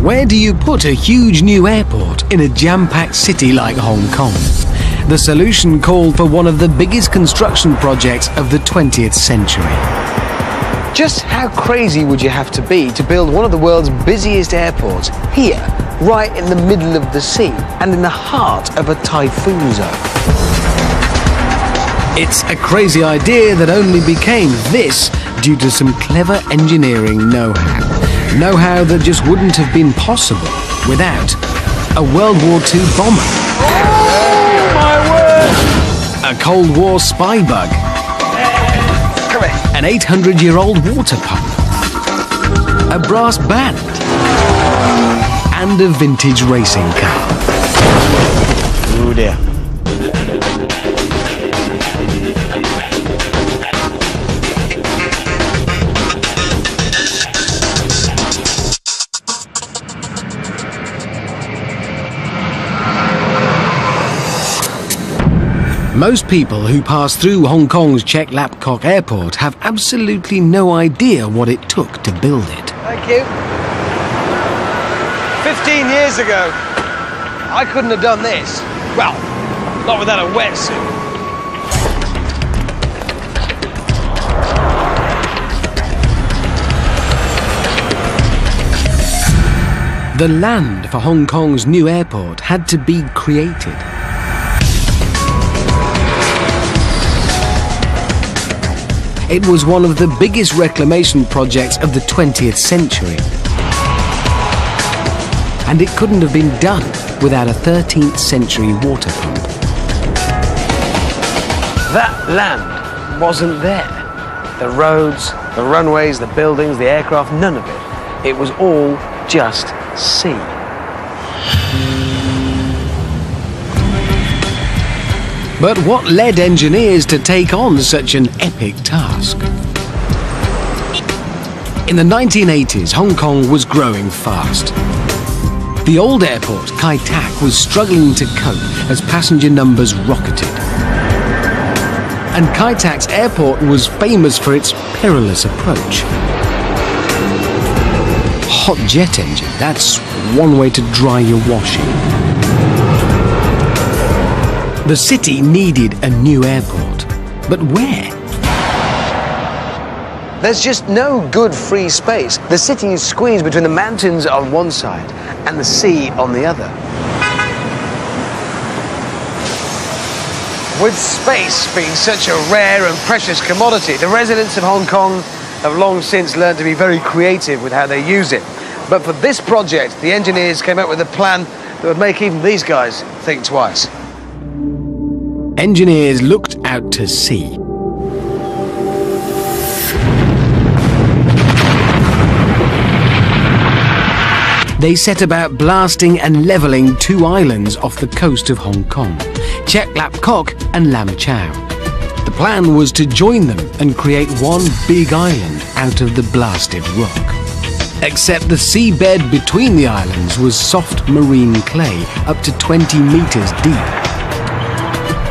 Where do you put a huge new airport in a jam-packed city like Hong Kong? The solution called for one of the biggest construction projects of the 20th century. Just how crazy would you have to be to build one of the world's busiest airports here, right in the middle of the sea and in the heart of a typhoon zone? It's a crazy idea that only became this due to some clever engineering know-how. Know-how that just wouldn't have been possible without a World War II bomber. Oh, my word! A Cold War spy bug. Come here. An 800-year-old water pump. A brass band. And a vintage racing car. Oh dear. Most people who pass through Hong Kong's Chek Lap Kok Airport have absolutely no idea what it took to build it. Thank you. 15 years ago, I couldn't have done this. Well, not without a wetsuit. The land for Hong Kong's new airport had to be created. It was one of the biggest reclamation projects of the 20th century. And it couldn't have been done without a 13th century water pump. That land wasn't there. The roads, the runways, the buildings, the aircraft, none of it. It was all just sea. But what led engineers to take on such an epic task? In the 1980s, Hong Kong was growing fast. The old airport, Kai Tak, was struggling to cope as passenger numbers rocketed. And Kai Tak's airport was famous for its perilous approach. Hot jet engine, that's one way to dry your washing. The city needed a new airport, but where? There's just no good free space. The city is squeezed between the mountains on one side and the sea on the other. With space being such a rare and precious commodity, the residents of Hong Kong have long since learned to be very creative with how they use it. But for this project, the engineers came up with a plan that would make even these guys think twice. Engineers looked out to sea. They set about blasting and levelling two islands off the coast of Hong Kong, Chek Lap Kok and Lam Chau. The plan was to join them and create one big island out of the blasted rock. Except the seabed between the islands was soft marine clay up to 20 meters deep.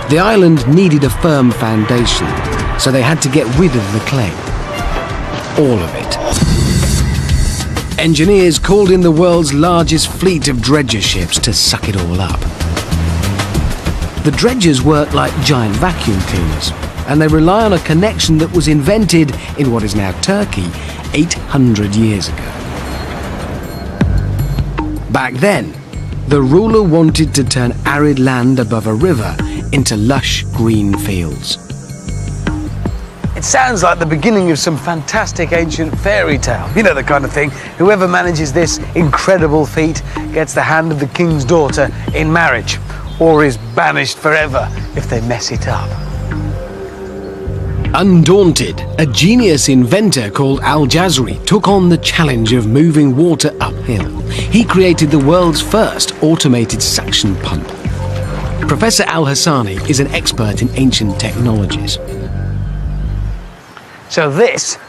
The island needed a firm foundation, so they had to get rid of the clay. All of it. Engineers called in the world's largest fleet of dredger ships to suck it all up. The dredgers work like giant vacuum cleaners, and they rely on a connection that was invented in what is now Turkey 800 years ago. Back then, the ruler wanted to turn arid land above a river into lush green fields. It sounds like the beginning of some fantastic ancient fairy tale. You know the kind of thing. Whoever manages this incredible feat gets the hand of the king's daughter in marriage, or is banished forever if they mess it up. Undaunted, a genius inventor called Al-Jazari took on the challenge of moving water uphill. He created the world's first automated suction pump. Professor Al-Hassani is an expert in ancient technologies. So this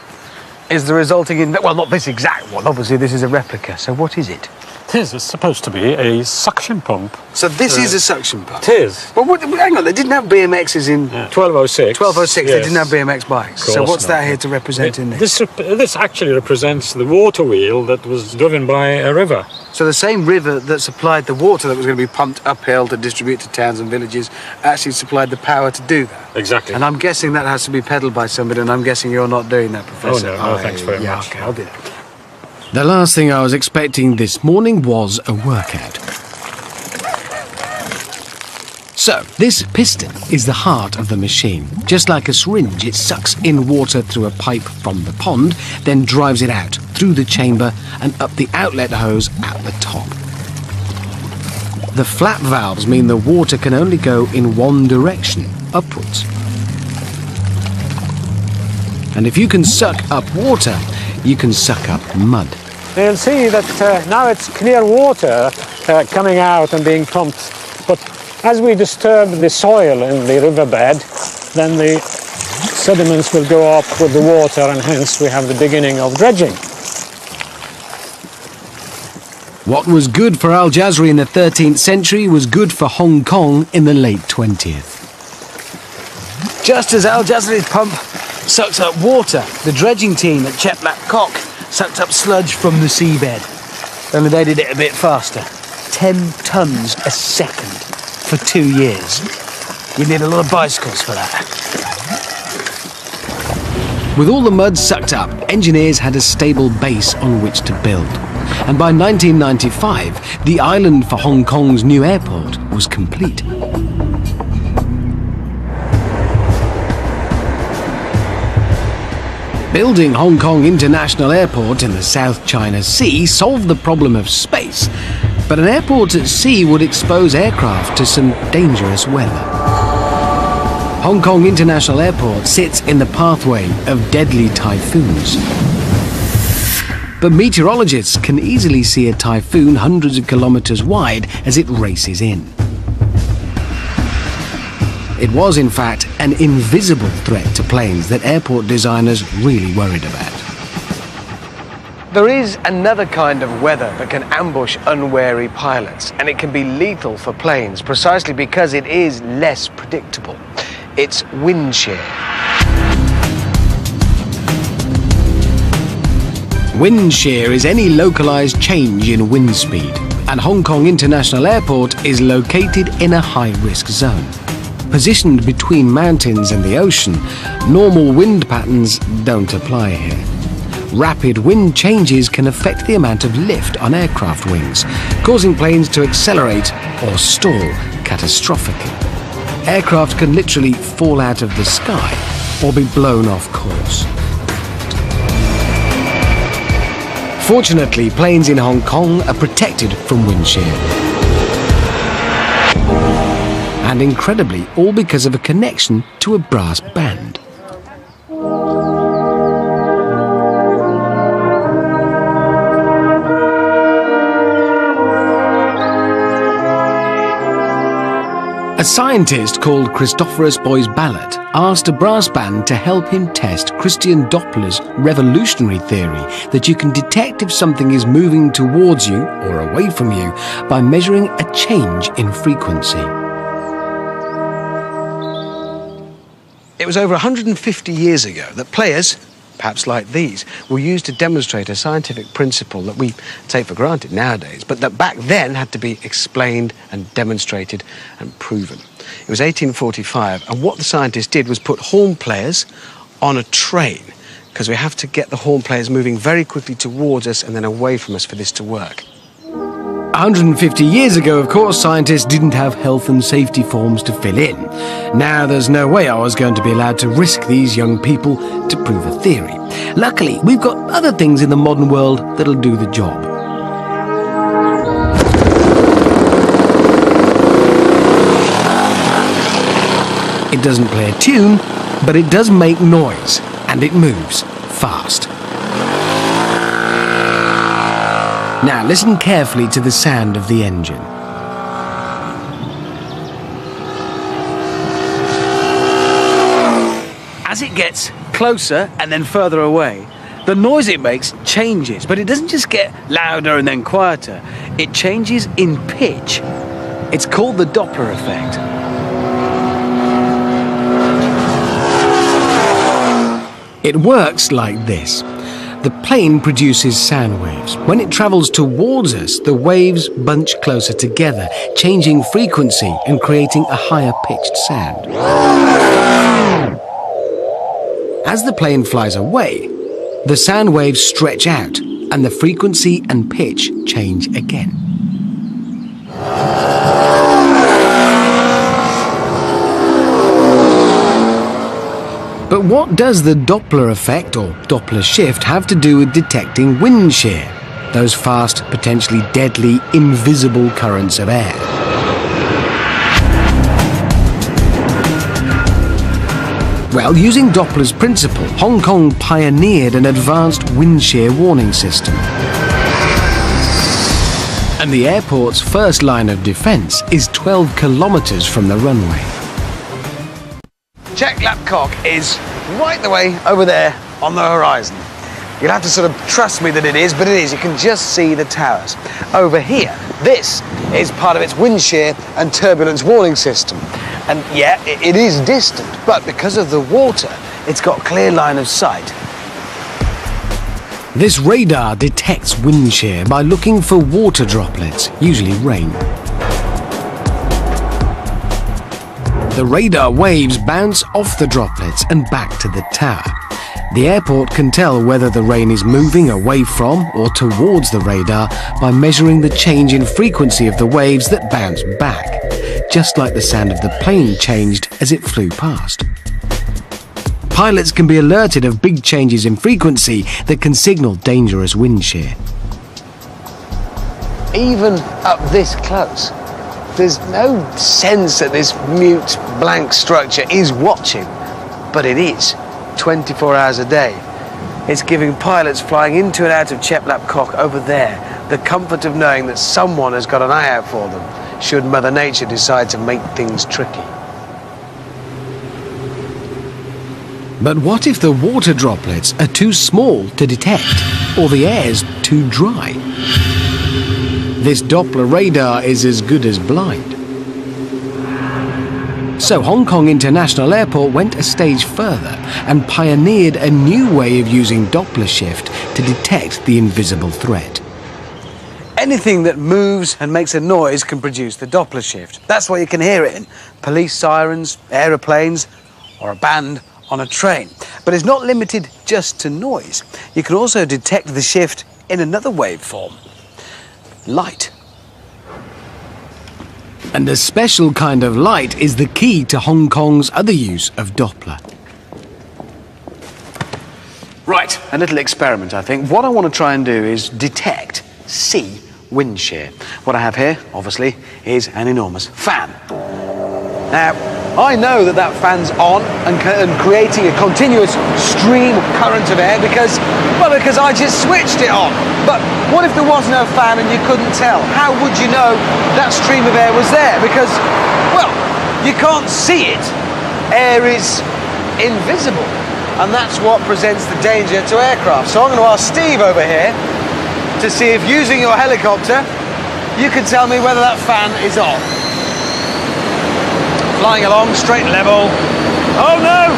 is the resulting well, not this exact one, obviously this is a replica. So what is it? This is supposed to be a suction pump. So this is a suction pump? It is. Well, hang on, they didn't have BMXs in... 1206. 1206, yes. They didn't have BMX bikes. So what's that here to represent in this? This actually represents the water wheel that was driven by a river. So the same river that supplied the water that was going to be pumped uphill to distribute to towns and villages actually supplied the power to do that. Exactly. And I'm guessing that has to be pedalled by somebody, and I'm guessing you're not doing that, Professor. Oh, no, thanks very much. Okay, I'll do that. The last thing I was expecting this morning was a workout. So, this piston is the heart of the machine. Just like a syringe, it sucks in water through a pipe from the pond, then drives it out through the chamber and up the outlet hose at the top. The flap valves mean the water can only go in one direction, upwards. And if you can suck up water, you can suck up mud. You'll see that now it's clear water coming out and being pumped. But as we disturb the soil in the riverbed, then the sediments will go up with the water, and hence we have the beginning of dredging. What was good for Al Jazri in the 13th century was good for Hong Kong in the late 20th. Just as Al Jazri's pump sucks up water, the dredging team at Chek Lap Kok sucked up sludge from the seabed. Only they did it a bit faster. 10 tons a second for 2 years. You need a lot of bicycles for that. With all the mud sucked up, engineers had a stable base on which to build. And by 1995, the island for Hong Kong's new airport was complete. Building Hong Kong International Airport in the South China Sea solved the problem of space, but an airport at sea would expose aircraft to some dangerous weather. Hong Kong International Airport sits in the pathway of deadly typhoons. But meteorologists can easily see a typhoon hundreds of kilometers wide as it races in. It was, in fact, an invisible threat to planes that airport designers really worried about. There is another kind of weather that can ambush unwary pilots, and it can be lethal for planes precisely because it is less predictable. It's wind shear. Wind shear is any localized change in wind speed, and Hong Kong International Airport is located in a high-risk zone. Positioned between mountains and the ocean, normal wind patterns don't apply here. Rapid wind changes can affect the amount of lift on aircraft wings, causing planes to accelerate or stall catastrophically. Aircraft can literally fall out of the sky or be blown off course. Fortunately, planes in Hong Kong are protected from wind shear. And incredibly, all because of a connection to a brass band. A scientist called Christophorus Boyce-Ballot asked a brass band to help him test Christian Doppler's revolutionary theory that you can detect if something is moving towards you or away from you by measuring a change in frequency. It was over 150 years ago that players, perhaps like these, were used to demonstrate a scientific principle that we take for granted nowadays, but that back then had to be explained and demonstrated and proven. It was 1845, and what the scientists did was put horn players on a train, because we have to get the horn players moving very quickly towards us and then away from us for this to work. 150 years ago, of course, scientists didn't have health and safety forms to fill in. Now there's no way I was going to be allowed to risk these young people to prove a theory. Luckily, we've got other things in the modern world that'll do the job. It doesn't play a tune, but it does make noise, and it moves fast. Now listen carefully to the sound of the engine. As it gets closer and then further away, The noise it makes changes, but it doesn't just get louder and then quieter. It changes in pitch. It's called the Doppler effect. It works like this. The plane produces sound waves. When it travels towards us, the waves bunch closer together, changing frequency and creating a higher pitched sound. As the plane flies away, the sound waves stretch out and the frequency and pitch change again. But what does the Doppler effect or Doppler shift have to do with detecting wind shear, those fast, potentially deadly, invisible currents of air? Well, using Doppler's principle, Hong Kong pioneered an advanced wind shear warning system. And the airport's first line of defense is 12 kilometers from the runway. Chek Lap Kok is right the way over there on the horizon. You'll have to sort of trust me that it is, but it is. You can just see the towers. Over here, this is part of its wind shear and turbulence warning system. And yeah, it is distant, but because of the water, it's got clear line of sight. This radar detects wind shear by looking for water droplets, usually rain. The radar waves bounce off the droplets and back to the tower. The airport can tell whether the rain is moving away from or towards the radar by measuring the change in frequency of the waves that bounce back, just like the sound of the plane changed as it flew past. Pilots can be alerted of big changes in frequency that can signal dangerous wind shear. Even up this close, there's no sense that this mute, blank structure is watching, but it is, 24 hours a day. It's giving pilots flying into and out of Chek Lap Kok over there the comfort of knowing that someone has got an eye out for them, should Mother Nature decide to make things tricky. But what if the water droplets are too small to detect, or the air's too dry? This Doppler radar is as good as blind. So Hong Kong International Airport went a stage further and pioneered a new way of using Doppler shift to detect the invisible threat. Anything that moves and makes a noise can produce the Doppler shift. That's why you can hear it in police sirens, aeroplanes, or a band on a train. But it's not limited just to noise. You can also detect the shift in another waveform. Light. And a special kind of light is the key to Hong Kong's other use of Doppler. Right, a little experiment, I think. What I want to try and do is detect, see, wind shear. What I have here, obviously, is an enormous fan. Now, I know that that fan's on and creating a continuous stream of current of air because I just switched it on. But what if there was no fan and you couldn't tell? How would you know that stream of air was there? Because, well, you can't see it. Air is invisible. And that's what presents the danger to aircraft. So I'm going to ask Steve over here to see if using your helicopter, you can tell me whether that fan is on. Flying along, straight and level. Oh no!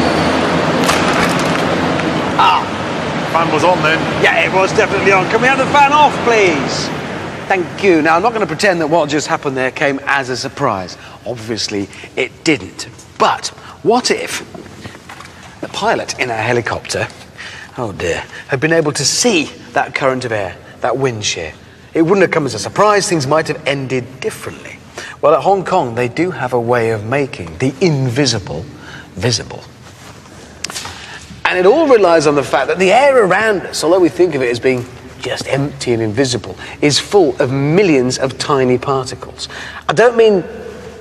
Fan was on then. Yeah, it was definitely on. Can we have the fan off, please? Thank you. Now, I'm not going to pretend that what just happened there came as a surprise. Obviously, it didn't. But what if the pilot in our helicopter, oh dear, had been able to see that current of air, that wind shear? It wouldn't have come as a surprise. Things might have ended differently. Well, at Hong Kong, they do have a way of making the invisible visible. And it all relies on the fact that the air around us, although we think of it as being just empty and invisible, is full of millions of tiny particles. I don't mean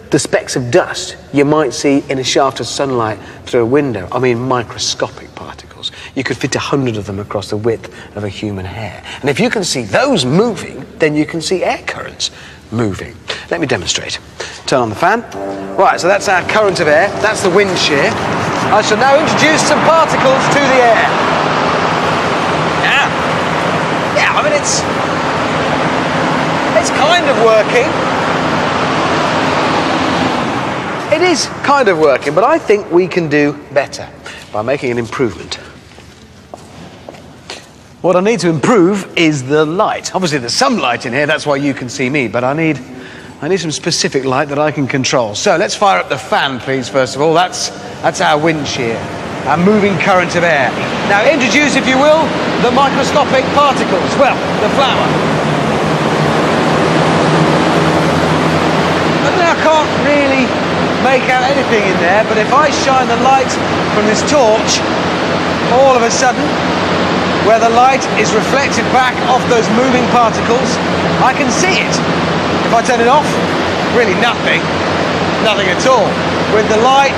the specks of dust you might see in a shaft of sunlight through a window. I mean microscopic particles. You could fit 100 of them across the width of a human hair. And if you can see those moving, then you can see air currents moving. Let me demonstrate. Turn on the fan. Right, so that's our current of air. That's the wind shear. I shall now introduce some particles to the air. it's kind of working. It is kind of working, but I think we can do better by making an improvement. What I need to improve is the light. Obviously there's some light in here, that's why you can see me, but I need some specific light that I can control. So let's fire up the fan, please, first of all. That's our wind shear, our moving current of air. Now introduce, if you will, the microscopic particles. Well, the flour. I now can't really make out anything in there, but if I shine the light from this torch, all of a sudden, where the light is reflected back off those moving particles, I can see it. If I turn it off, really nothing at all. With the light,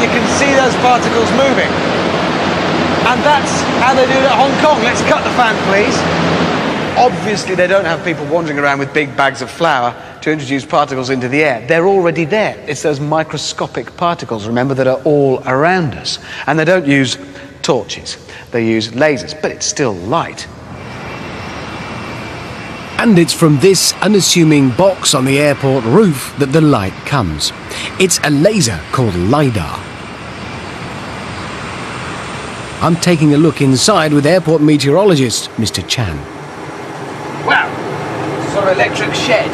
you can see those particles moving. And that's how they do it at Hong Kong. Let's cut the fan, please. Obviously, they don't have people wandering around with big bags of flour to introduce particles into the air. They're already there. It's those microscopic particles, remember, that are all around us. And they don't use torches. They use lasers, but it's still light. And it's from this unassuming box on the airport roof that the light comes. It's a laser called LiDAR. I'm taking a look inside with airport meteorologist Mr. Chan. Wow, sort of electric shed.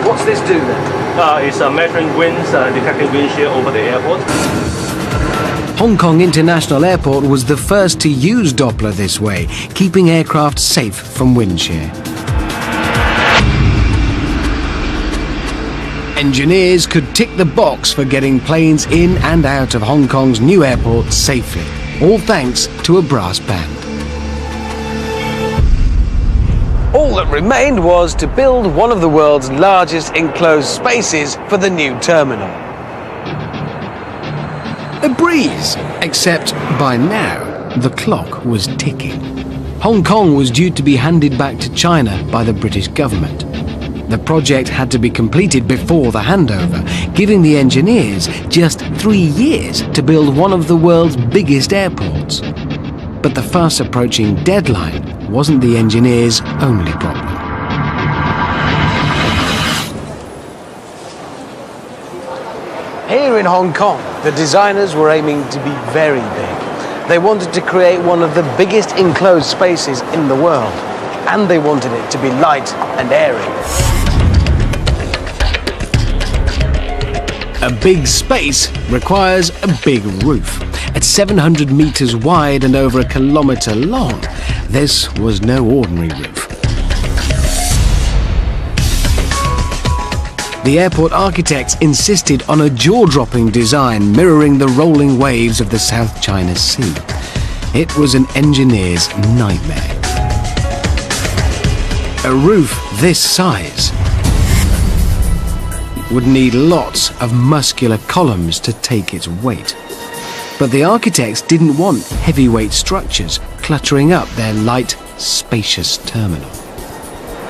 What's this do then? It's measuring winds, detecting wind shear over the airport. Hong Kong International Airport was the first to use Doppler this way, keeping aircraft safe from wind shear. Engineers could tick the box for getting planes in and out of Hong Kong's new airport safely, all thanks to a brass band. All that remained was to build one of the world's largest enclosed spaces for the new terminal. A breeze, except by now, the clock was ticking. Hong Kong was due to be handed back to China by the British government. The project had to be completed before the handover, giving the engineers just 3 years to build one of the world's biggest airports. But the fast approaching deadline wasn't the engineers' only problem. Here in Hong Kong, the designers were aiming to be very big. They wanted to create one of the biggest enclosed spaces in the world, and they wanted it to be light and airy. A big space requires a big roof. At 700 meters wide and over a kilometer long, this was no ordinary roof. The airport architects insisted on a jaw-dropping design mirroring the rolling waves of the South China Sea. It was an engineer's nightmare. A roof this size would need lots of muscular columns to take its weight. But the architects didn't want heavyweight structures cluttering up their light, spacious terminal.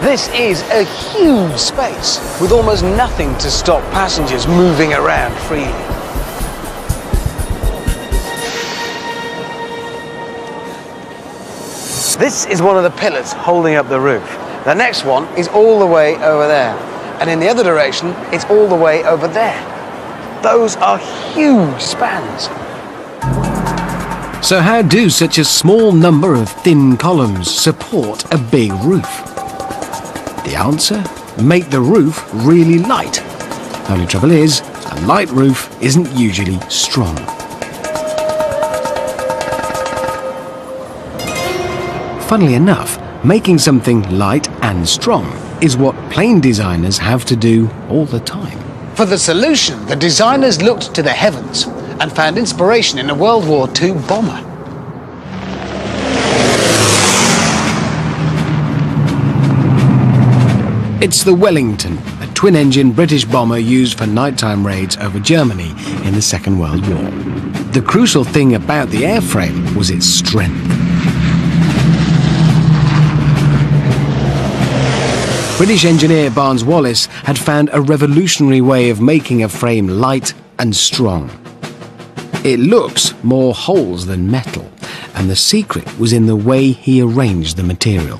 This is a huge space with almost nothing to stop passengers moving around freely. This is one of the pillars holding up the roof. The next one is all the way over there. And in the other direction, it's all the way over there. Those are huge spans. So how do such a small number of thin columns support a big roof? The answer? Make the roof really light. Only trouble is, a light roof isn't usually strong. Funnily enough, making something light and strong is what plane designers have to do all the time. For the solution, the designers looked to the heavens and found inspiration in a World War II bomber. It's the Wellington, a twin-engine British bomber used for nighttime raids over Germany in the Second World War. The crucial thing about the airframe was its strength. British engineer Barnes Wallis had found a revolutionary way of making a frame light and strong. It looks more holes than metal, And the secret was in the way he arranged the material.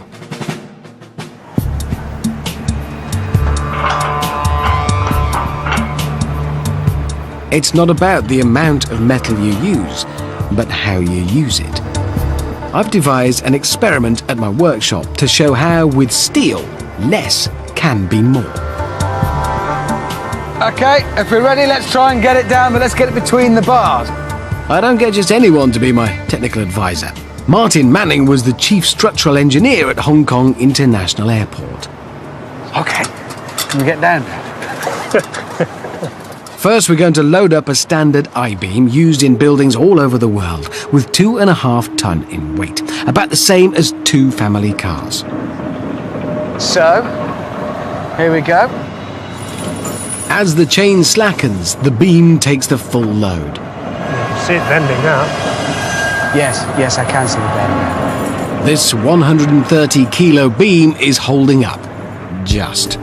It's not about the amount of metal you use, but how you use it. I've devised an experiment at my workshop to show how, with steel, less can be more. Okay, if we're ready, let's try and get it down, but let's get it between the bars. I don't get just anyone to be my technical advisor. Martin Manning was the chief structural engineer at Hong Kong International Airport. Okay, can we get down there? First, we're going to load up a standard I-beam used in buildings all over the world with 2.5 ton in weight, about the same as 2 family cars. So, here we go. As the chain slackens, the beam takes the full load. See it bending now. Yes, I can see the bend now. This 130 kilo beam is holding up. Just.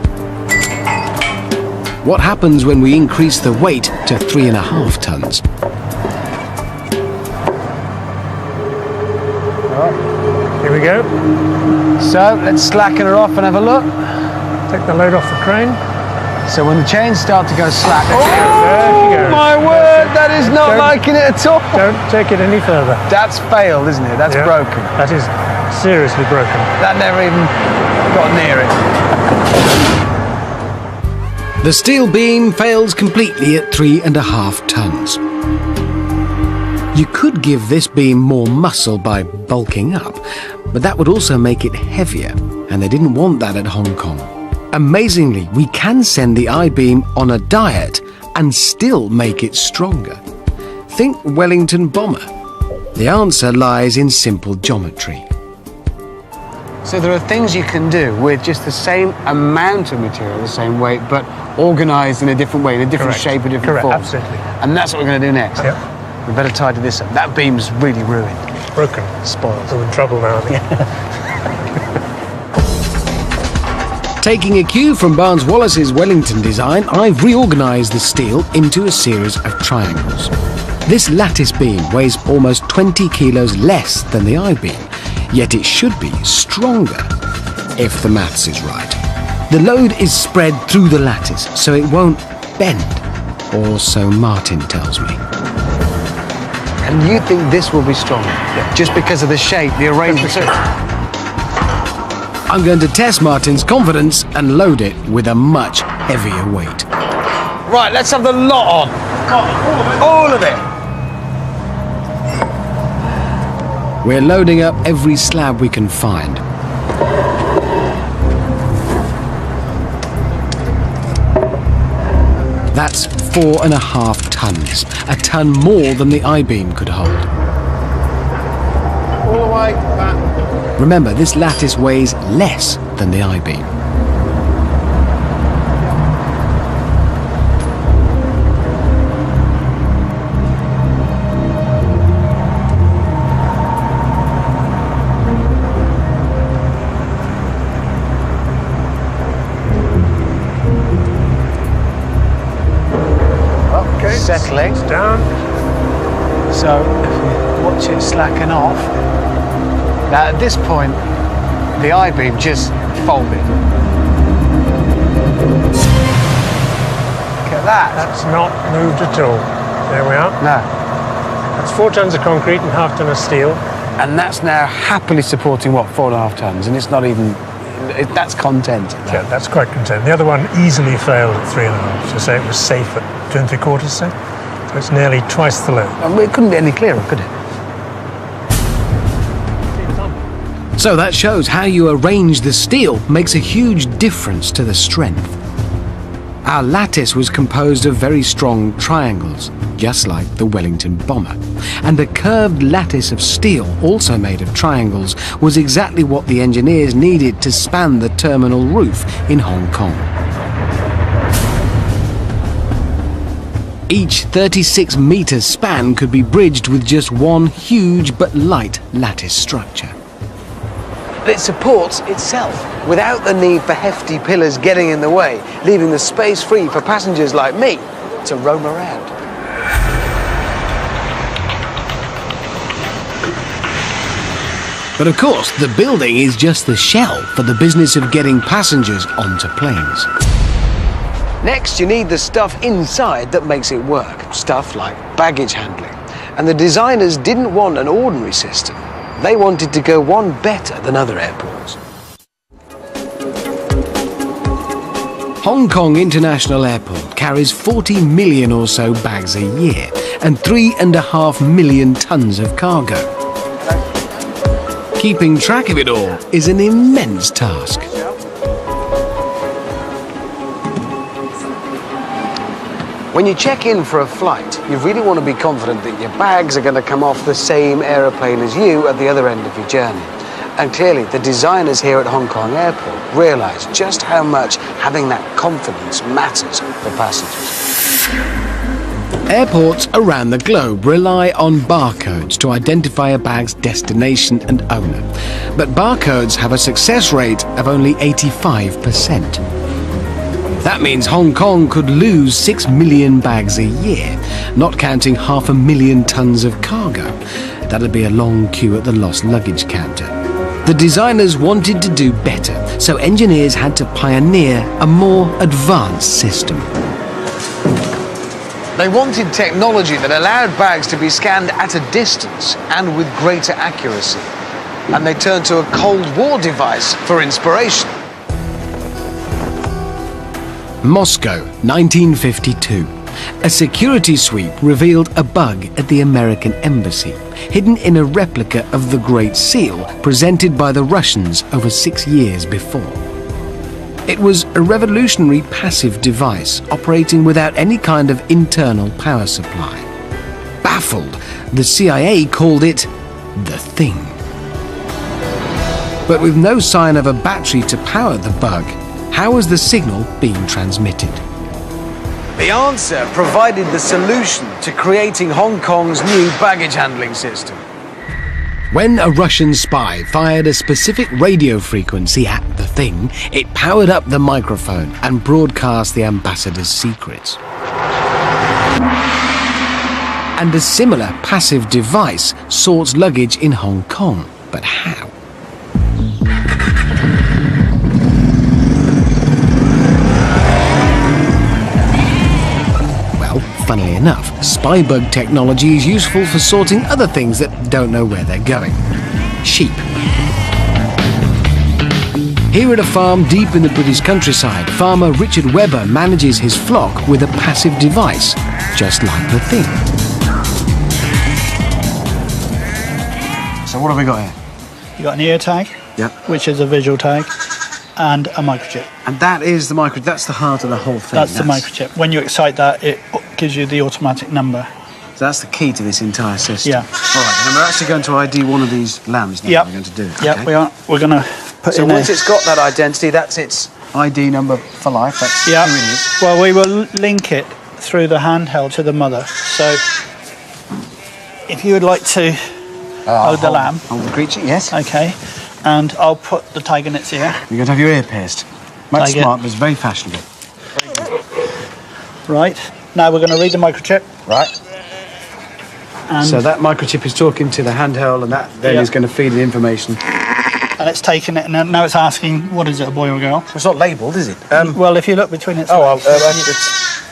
What happens when we increase the weight to 3.5 tons? Here we go. So, let's slacken her off and have a look. Take the load off the crane. So when the chains start to go slack... There she goes. My word, that is not liking it at all. Don't take it any further. That's failed, isn't it? That's broken. That is seriously broken. That never even got near it. The steel beam fails completely at 3.5 tons. You could give this beam more muscle by bulking up, but that would also make it heavier, and they didn't want that at Hong Kong. Amazingly, we can send the I-beam on a diet and still make it stronger. Think Wellington bomber. The answer lies in simple geometry. So there are things you can do with just the same amount of material, the same weight, but organised in a different way, in a different shape, a different form. Absolutely. And that's what we're going to do next. Yep. We better tidy this up. That beam's really ruined. Broken. Spoiled. We're in trouble now, I think. Taking a cue from Barnes Wallace's Wellington design, I've reorganised the steel into a series of triangles. This lattice beam weighs almost 20 kilos less than the I-beam, yet it should be stronger, if the maths is right. The load is spread through the lattice, so it won't bend, or so Martin tells me. And you think this will be stronger? Yeah. Just because of the shape, the arrangement? I'm going to test Martin's confidence and load it with a much heavier weight. Right, let's have the lot on. All of it. We're loading up every slab we can find. That's 4.5 tons, a ton more than the I-beam could hold. All the way back. Remember, this lattice weighs less than the I-beam. Okay, settling. It's down. So, if you watch it slacken off, now at this point, the I-beam just folded. Look at that. That's not moved at all. There we are. No. That's 4 tons of concrete and half ton of steel. And that's now happily supporting, what, 4.5 tons? And it's not even, that's content. Yeah, that's quite content. The other one easily failed at 3.5, so say it was safe at 2.75, say. So it's nearly twice the load. And it couldn't be any clearer, could it? So that shows how you arrange the steel makes a huge difference to the strength. Our lattice was composed of very strong triangles, just like the Wellington bomber. And a curved lattice of steel, also made of triangles, was exactly what the engineers needed to span the terminal roof in Hong Kong. Each 36-metre span could be bridged with just one huge but light lattice structure. It supports itself without the need for hefty pillars getting in the way, leaving the space free for passengers like me to roam around. But of course, the building is just the shell for the business of getting passengers onto planes. Next, you need the stuff inside that makes it work. Stuff like baggage handling. And the designers didn't want an ordinary system. They wanted to go one better than other airports. Hong Kong International Airport carries 40 million or so bags a year and 3.5 million tons of cargo. Keeping track of it all is an immense task. When you check in for a flight, you really want to be confident that your bags are going to come off the same aeroplane as you at the other end of your journey. And clearly, the designers here at Hong Kong Airport realise just how much having that confidence matters for passengers. Airports around the globe rely on barcodes to identify a bag's destination and owner. But barcodes have a success rate of only 85%. That means Hong Kong could lose 6 million bags a year, not counting 500,000 tons of cargo. That'd be a long queue at the lost luggage counter. The designers wanted to do better, so engineers had to pioneer a more advanced system. They wanted technology that allowed bags to be scanned at a distance and with greater accuracy. And they turned to a Cold War device for inspiration. Moscow, 1952. A security sweep revealed a bug at the American embassy, hidden in a replica of the Great Seal presented by the Russians over 6 years before. It was a revolutionary passive device operating without any kind of internal power supply. Baffled, the CIA called it the Thing. But with no sign of a battery to power the bug, how was the signal being transmitted? The answer provided the solution to creating Hong Kong's new baggage handling system. When a Russian spy fired a specific radio frequency at the Thing, it powered up the microphone and broadcast the ambassador's secrets. And a similar passive device sorts luggage in Hong Kong. But how? Funnily enough, spybug technology is useful for sorting other things that don't know where they're going. Sheep. Here at a farm deep in the British countryside, farmer Richard Webber manages his flock with a passive device, just like the Thing. So what have we got here? You got an ear tag, Yep. which is a visual tag, and a microchip. And that is the that's the heart of the whole thing. That's the microchip. When you excite that, it gives you the automatic number. So that's the key to this entire system. Yeah. All right, and we're actually going to ID one of these lambs now. Yep. We're going to do. Yeah, okay? we are. We're going to put So in once there. it's got that identity, that's its ID number for life. That's Yeah. who it is. Well, we will link it through the handheld to the mother. So, if you would like to hold the lamb, Hold the creature, yes. okay, and I'll put the tag in its ear. You're going to have your ear pierced. That's Tiger. smart, but it's very fashionable. Right. Now we're going to read the microchip. Right. And, So that microchip is talking to the handheld, and that then Yeah. is going to feed it information. and it's taken it, and now it's asking, what is it, a boy or a girl? It's not labelled, is it? Well, if you look between its legs,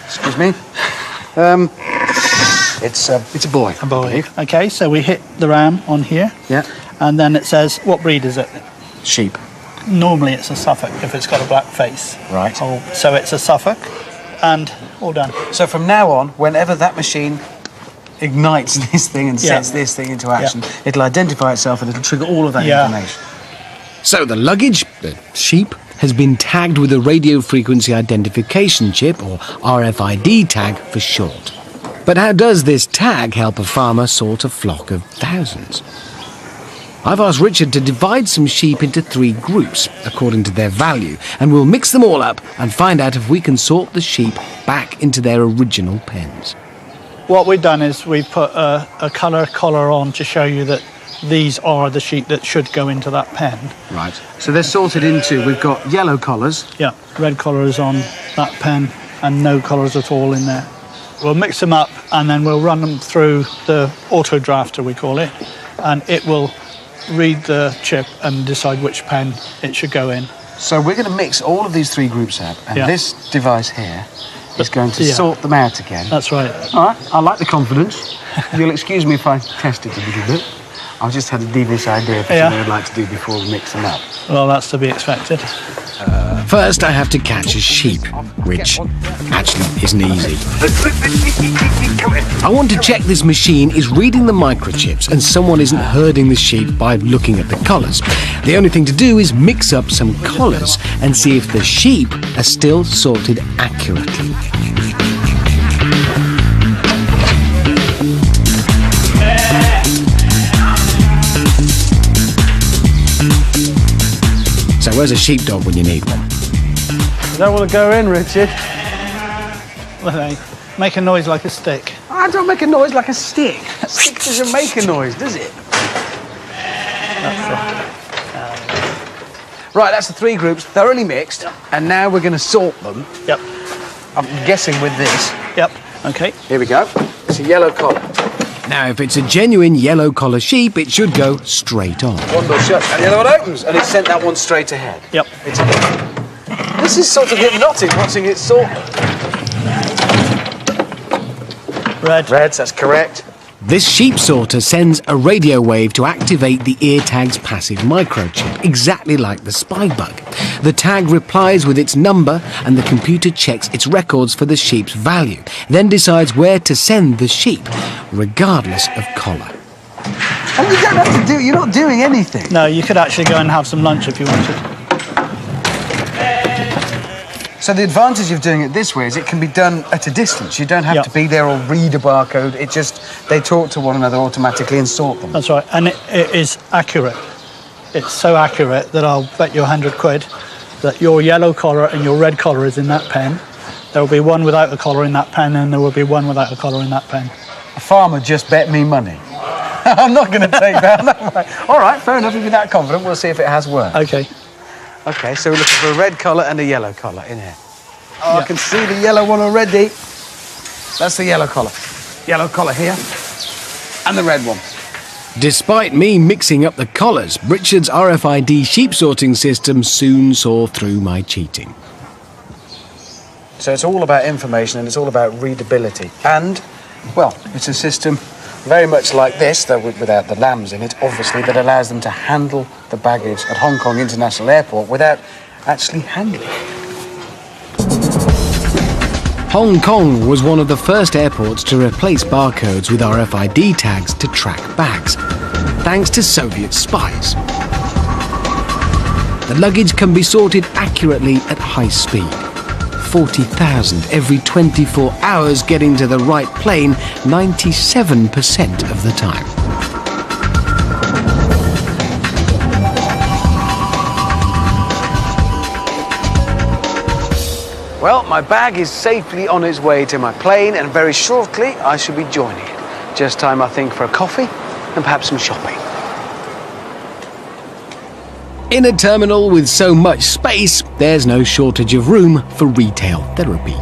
excuse me. It's a boy. a boy. Okay, so we hit the ram on here, Yeah. and then it says, what breed is it? Sheep. Normally it's a Suffolk if it's got a black face. Right. Oh, so it's a Suffolk, and all done. So from now on, whenever that machine ignites this thing and Yeah. sets this thing into action, it'll identify itself and it'll trigger all of that Yeah. information. So the luggage, the sheep, has been tagged with a radio frequency identification chip, or RFID tag for short. But how does this tag help a farmer sort a flock of thousands? I've asked Richard to divide some sheep into 3 groups, according to their value, and we'll mix them all up and find out if we can sort the sheep back into their original pens. What we've done is we've put a colour collar on to show you that these are the sheep that should go into that pen. Right. So they're sorted into, we've got yellow collars. Yeah, red collars on that pen and no collars at all in there. We'll mix them up and then we'll run them through the auto drafter, we call it, and it will read the chip and decide which pen it should go in. So we're going to mix all of these three groups up, and this device here is going to sort them out again. That's right. All right, I like the confidence. You'll excuse me if I test it a little bit. I just had a devious idea for something I'd like to do before we mix them up. Well, that's to be expected. First, I have to catch a sheep, which actually isn't easy. I want to check this machine is reading the microchips and someone isn't herding the sheep by looking at the collars. The only thing to do is mix up some collars and see if the sheep are still sorted accurately. So where's a sheepdog when you need one? Is that will go in, Richard? Well, make a noise like a stick. I don't make a noise like a stick. A stick doesn't make a noise, does it? Right, that's the three groups, thoroughly mixed, and now we're going to sort them. Yep. I'm guessing with this. Yep. Okay. Here we go. It's a yellow collar. Now, if it's a genuine yellow collar sheep, it should go straight on. One door shut, and the other one opens, and it sent that one straight ahead. Yep. It's a hit. This is sort of hypnotic, watching it sort. Reds, that's correct. This sheep sorter sends a radio wave to activate the ear tag's passive microchip, exactly like the spy bug. The tag replies with its number, and the computer checks its records for the sheep's value, then decides where to send the sheep, regardless of collar. And you don't have to do, you're not doing anything. No, you could actually go and have some lunch if you wanted. So the advantage of doing it this way is it can be done at a distance. You don't have to be there or read a barcode. It just, they talk to one another automatically and sort them. That's right, and it is accurate. It's so accurate that I'll bet you 100 quid that your yellow collar and your red collar is in that pen. There will be one without a collar in that pen, and there will be one without a collar in that pen. A farmer just bet me money. I'm not going to take that. All right, fair enough. If you're that confident, we'll see if it has worked. Okay. Okay, so we're looking for a red collar and a yellow collar in here. Oh, I can see the yellow one already. That's the yellow collar. Yellow collar here. And the red one. Despite me mixing up the collars, Richard's RFID sheep sorting system soon saw through my cheating. So it's all about information and it's all about readability. And, well, it's a system very much like this, though without the lambs in it, obviously, that allows them to handle the baggage at Hong Kong International Airport without actually handling it. Hong Kong was one of the first airports to replace barcodes with RFID tags to track bags, thanks to Soviet spies. The luggage can be sorted accurately at high speed. 40,000 every 24 hours getting to the right plane 97% of the time. Well, my bag is safely on its way to my plane, and very shortly I shall be joining it. Just time, I think, for a coffee and perhaps some shopping. In a terminal with so much space, there's no shortage of room for retail therapy.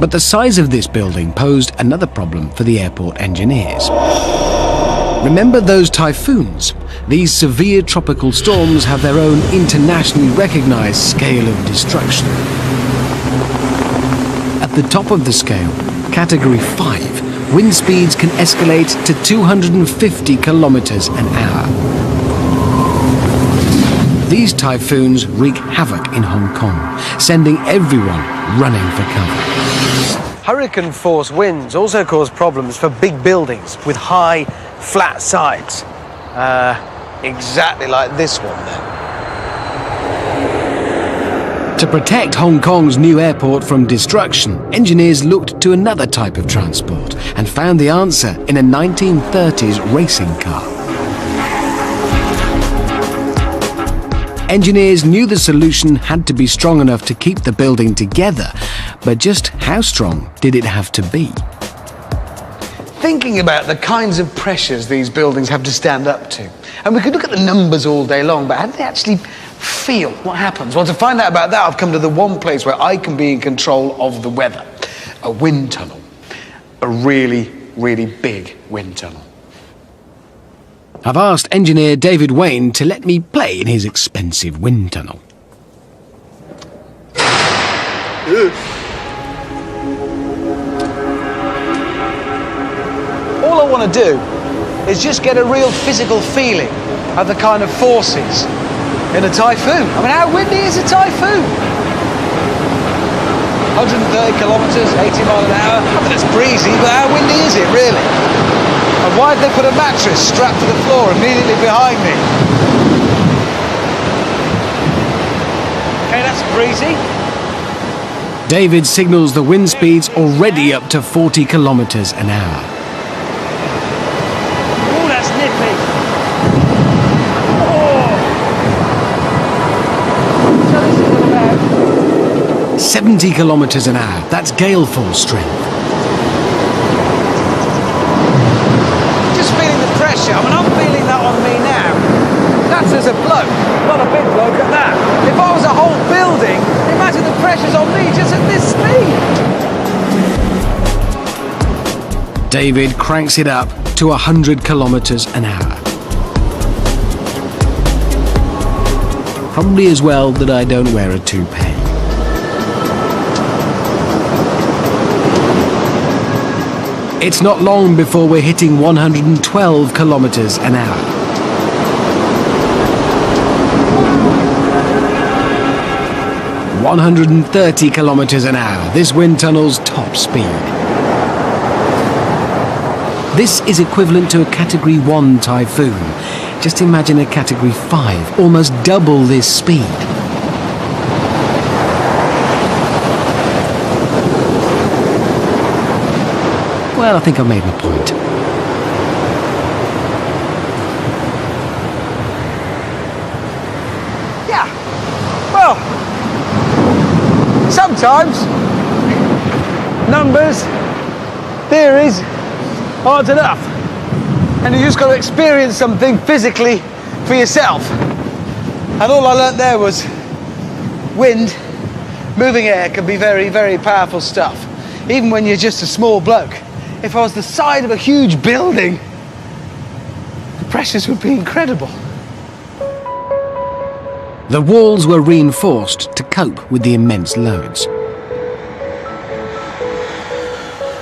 But the size of this building posed another problem for the airport engineers. Remember those typhoons? These severe tropical storms have their own internationally recognized scale of destruction. At the top of the scale, Category 5, wind speeds can escalate to 250 kilometers an hour. These typhoons wreak havoc in Hong Kong, sending everyone running for cover. Hurricane-force winds also cause problems for big buildings with high, flat sides. Exactly like this one then. To protect Hong Kong's new airport from destruction, engineers looked to another type of transport and found the answer in a 1930s racing car. Engineers knew the solution had to be strong enough to keep the building together, but just how strong did it have to be? Thinking about the kinds of pressures these buildings have to stand up to. And we could look at the numbers all day long, but how do they actually feel? What happens? Well, to find out about that, I've come to the one place where I can be in control of the weather. A wind tunnel. A really, really big wind tunnel. I've asked engineer David Wayne to let me play in his expensive wind tunnel. All I want to do is just get a real physical feeling of the kind of forces in a typhoon. I mean, how windy is a typhoon? 130 kilometres, 80 miles an hour. I mean, it's breezy, but how windy is it, really? And why did they put a mattress strapped to the floor immediately behind me? Okay, that's breezy. David signals the wind speeds already up to 40 kilometres an hour. Oh, that's nippy. Oh. So this is about 70 kilometres an hour. That's gale force strength. just feeling the pressure. I mean, I'm feeling that on me now. That's as a bloke, not a big bloke at that. If I was a whole building, imagine the pressure's on me just at this speed. David cranks it up to 100 kilometres an hour. Probably as well that I don't wear a toupee. It's not long before we're hitting 112 kilometres an hour. ...130 kilometres an hour, this wind tunnel's top speed. This is equivalent to a Category 1 typhoon. Just imagine a Category 5, almost double this speed. Well, I think I've made my point. Yeah, well, sometimes numbers, theories aren't enough. And you just got to experience something physically for yourself. And all I learnt there was wind, moving air can be very, very powerful stuff. Even when you're just a small bloke. If I was the side of a huge building, the pressures would be incredible. The walls were reinforced to cope with the immense loads.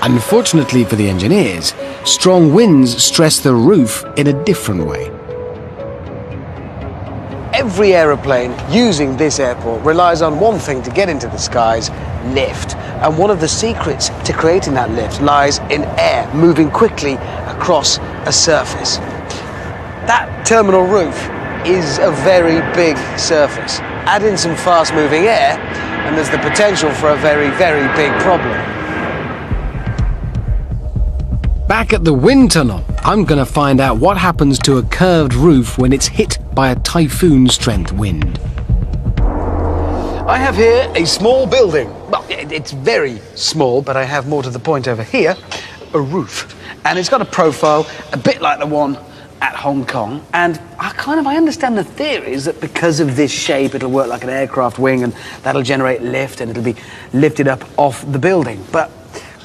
Unfortunately for the engineers, strong winds stress the roof in a different way. Every aeroplane using this airport relies on one thing to get into the skies: lift. And one of the secrets to creating that lift lies in air moving quickly across a surface. That terminal roof is a very big surface. Add in some fast-moving air, and there's the potential for a very, very big problem. Back at the wind tunnel, I'm going to find out what happens to a curved roof when it's hit by a typhoon-strength wind. I have here a small building. Well, it's very small, but I have more to the point over here, a roof. And it's got a profile a bit like the one at Hong Kong. And I understand the theories that because of this shape, it'll work like an aircraft wing and that'll generate lift and it'll be lifted up off the building. But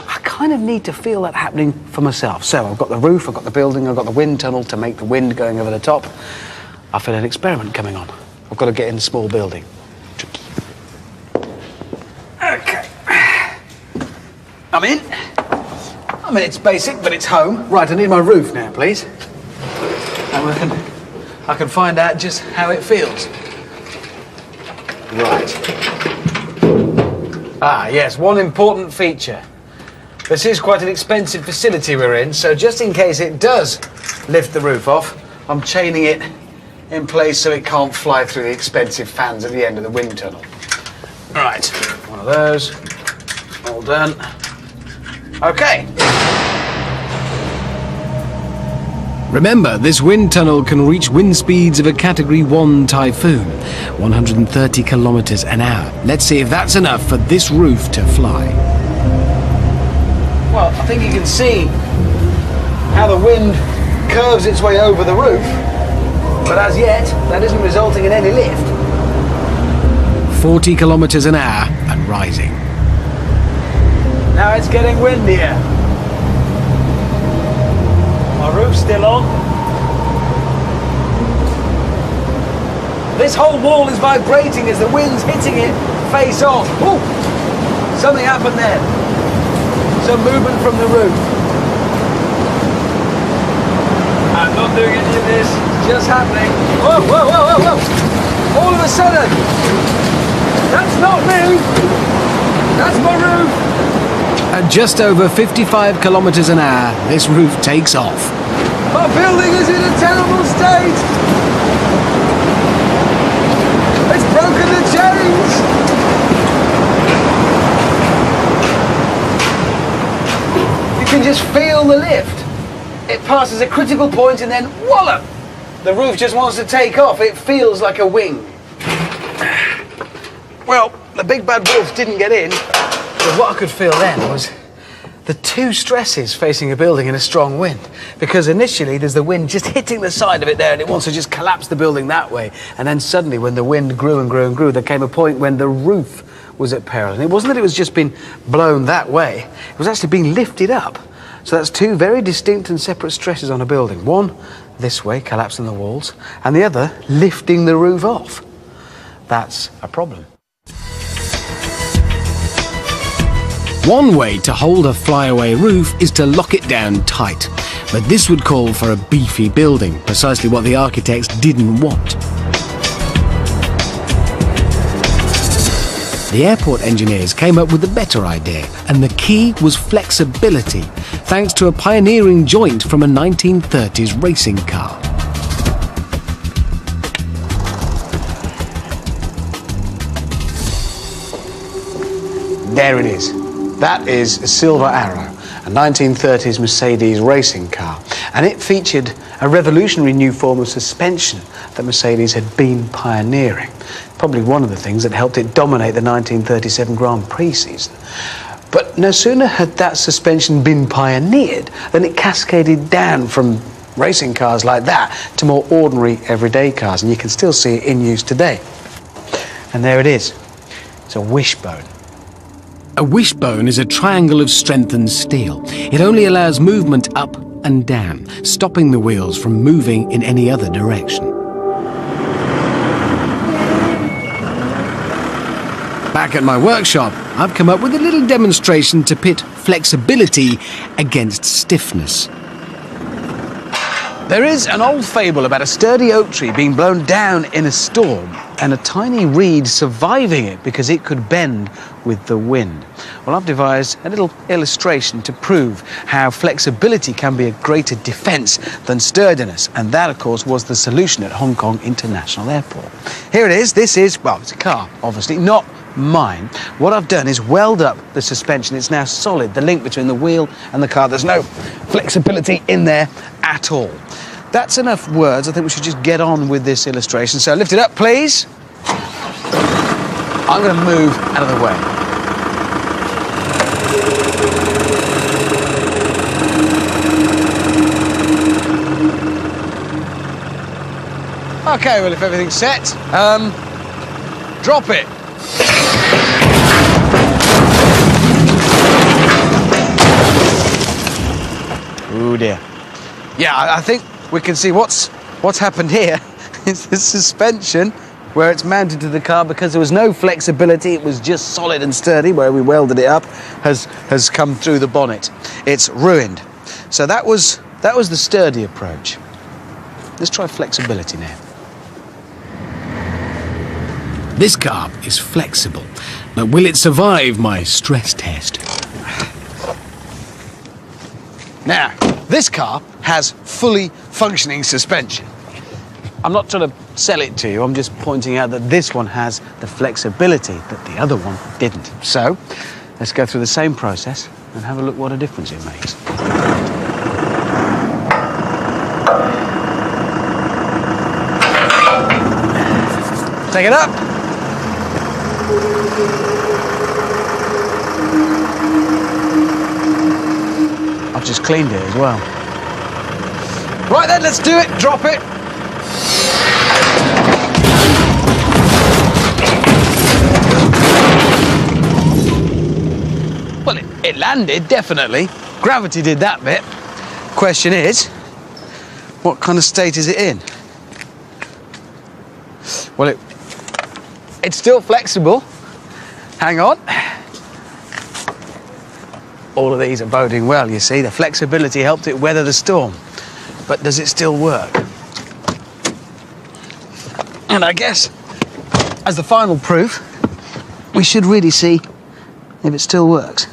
I kind of need to feel that happening for myself. So I've got the roof, I've got the building, I've got the wind tunnel to make the wind going over the top. I feel an experiment coming on. I've got to get in the small building. Okay. I'm in. I mean, it's basic, but it's home. Right, I need my roof now, please. And then I can find out just how it feels. Right. Ah, yes, one important feature. This is quite an expensive facility we're in, so just in case it does lift the roof off, I'm chaining it in place so it can't fly through the expensive fans at the end of the wind tunnel. Right, one of those, all done. Okay. Remember, this wind tunnel can reach wind speeds of a Category 1 typhoon, 130 kilometres an hour. Let's see if that's enough for this roof to fly. Well, I think you can see how the wind curves its way over the roof, but as yet, that isn't resulting in any lift. 40 kilometres an hour and rising. Now it's getting windier. My roof's still on. This whole wall is vibrating as the wind's hitting it face on. Ooh, something happened there. Some movement from the roof. I'm not doing any of this, it's just happening. Whoa, whoa, whoa, whoa, whoa. All of a sudden, that's not me. That's my roof. At just over 55 kilometers an hour, this roof takes off. My building is in a terrible state. It's broken the chains. You can just feel the lift. It passes a critical point and then wallop! The roof just wants to take off. It feels like a wing. Well, the big bad wolf didn't get in, but what I could feel then was the two stresses facing a building in a strong wind. Because initially there's the wind just hitting the side of it there and it wants to just collapse the building that way. And then suddenly when the wind grew and grew and grew, there came a point when the roof was at peril. And it wasn't that it was just being blown that way, it was actually being lifted up. So that's two very distinct and separate stresses on a building. One this way, collapsing the walls, and the other lifting the roof off. That's a problem. One way to hold a flyaway roof is to lock it down tight, but this would call for a beefy building, precisely what the architects didn't want. The airport engineers came up with a better idea, and the key was flexibility, thanks to a pioneering joint from a 1930s racing car. There it is. That is a Silver Arrow, a 1930s Mercedes racing car. And it featured a revolutionary new form of suspension that Mercedes had been pioneering. Probably one of the things that helped it dominate the 1937 Grand Prix season. But no sooner had that suspension been pioneered than it cascaded down from racing cars like that to more ordinary everyday cars, and you can still see it in use today. And there it is. It's a wishbone. A wishbone is a triangle of strengthened steel. It only allows movement up and down, stopping the wheels from moving in any other direction. Back at my workshop, I've come up with a little demonstration to pit flexibility against stiffness. There is an old fable about a sturdy oak tree being blown down in a storm and a tiny reed surviving it because it could bend with the wind. Well, I've devised a little illustration to prove how flexibility can be a greater defence than sturdiness, and that, of course, was the solution at Hong Kong International Airport. Here it is. This is, well, it's a car, obviously, not mine. What I've done is weld up the suspension. It's now solid, the link between the wheel and the car. There's no flexibility in there at all. That's enough words. I think we should just get on with this illustration. So lift it up, please. I'm going to move out of the way. Okay, well, if everything's set, drop it. Oh dear. Yeah, I think we can see what's happened here. It's the suspension where it's mounted to the car, because there was no flexibility, it was just solid and sturdy where we welded it up, has come through the bonnet. It's ruined. So that was the sturdy approach. Let's try flexibility now. This car is flexible, but will it survive my stress test? Now, this car has fully functioning suspension. I'm not trying to sell it to you, I'm just pointing out that this one has the flexibility that the other one didn't. So, let's go through the same process and have a look what a difference it makes. Take it up. I've just cleaned it as well. Right then, let's do it. Drop it. Well, it landed, definitely. Gravity did that bit. Question is, what kind of state is it in? Well, it's still flexible. Hang on. All of these are boding well, you see. The flexibility helped it weather the storm. But does it still work? And I guess, as the final proof, we should really see if it still works.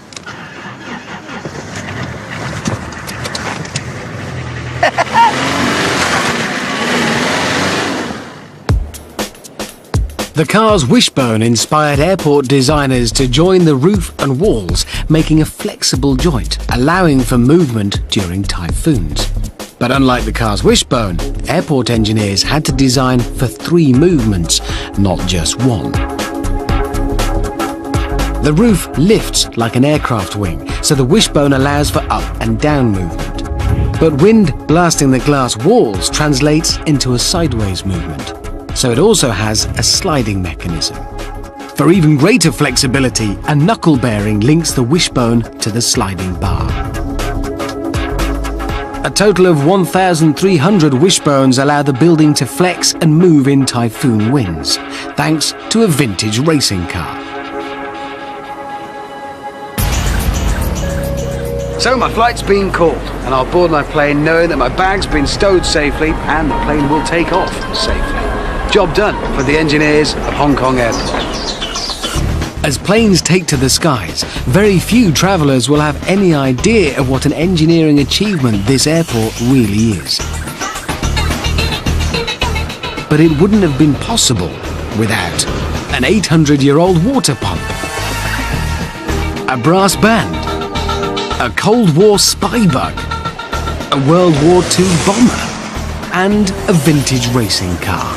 The car's wishbone inspired airport designers to join the roof and walls, making a flexible joint, allowing for movement during typhoons. But unlike the car's wishbone, airport engineers had to design for 3 movements, not just one. The roof lifts like an aircraft wing, so the wishbone allows for up and down movement. But wind blasting the glass walls translates into a sideways movement, so it also has a sliding mechanism. For even greater flexibility, a knuckle bearing links the wishbone to the sliding bar. A total of 1,300 wishbones allow the building to flex and move in typhoon winds, thanks to a vintage racing car. So my flight's been called, and I'll board my plane knowing that my bag's been stowed safely and the plane will take off safely. Job done for the engineers of Hong Kong Airport. As planes take to the skies, very few travellers will have any idea of what an engineering achievement this airport really is. But it wouldn't have been possible without an 800-year-old water pump, a brass band, a Cold War spy bug, a World War II bomber, and a vintage racing car.